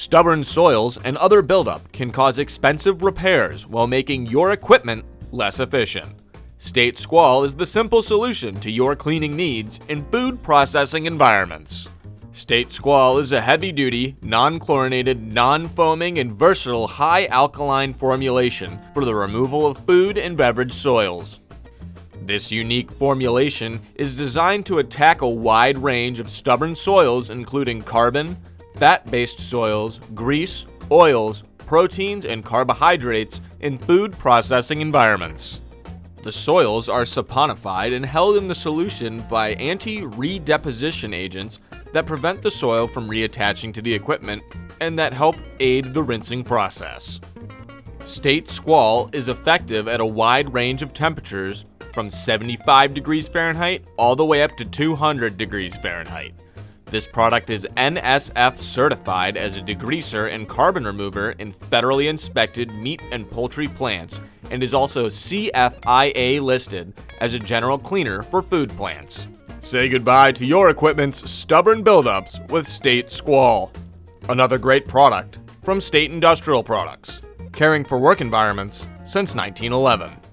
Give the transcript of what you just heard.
Stubborn soils and other buildup can cause expensive repairs while making your equipment less efficient. State Squall is the simple solution to your cleaning needs in food processing environments. State Squall is a heavy-duty, non-chlorinated, non-foaming, and versatile high-alkaline formulation for the removal of food and beverage soils. This unique formulation is designed to attack a wide range of stubborn soils including carbon, fat-based soils, grease, oils, proteins, and carbohydrates in food processing environments. The soils are saponified and held in the solution by anti-redeposition agents that prevent the soil from reattaching to the equipment and that help aid the rinsing process. State Squall is effective at a wide range of temperatures from 75 degrees Fahrenheit all the way up to 200 degrees Fahrenheit. This product is NSF certified as a degreaser and carbon remover in federally inspected meat and poultry plants and is also CFIA listed as a general cleaner for food plants. Say goodbye to your equipment's stubborn buildups with State Squall. Another great product from State Industrial Products, caring for work environments since 1911.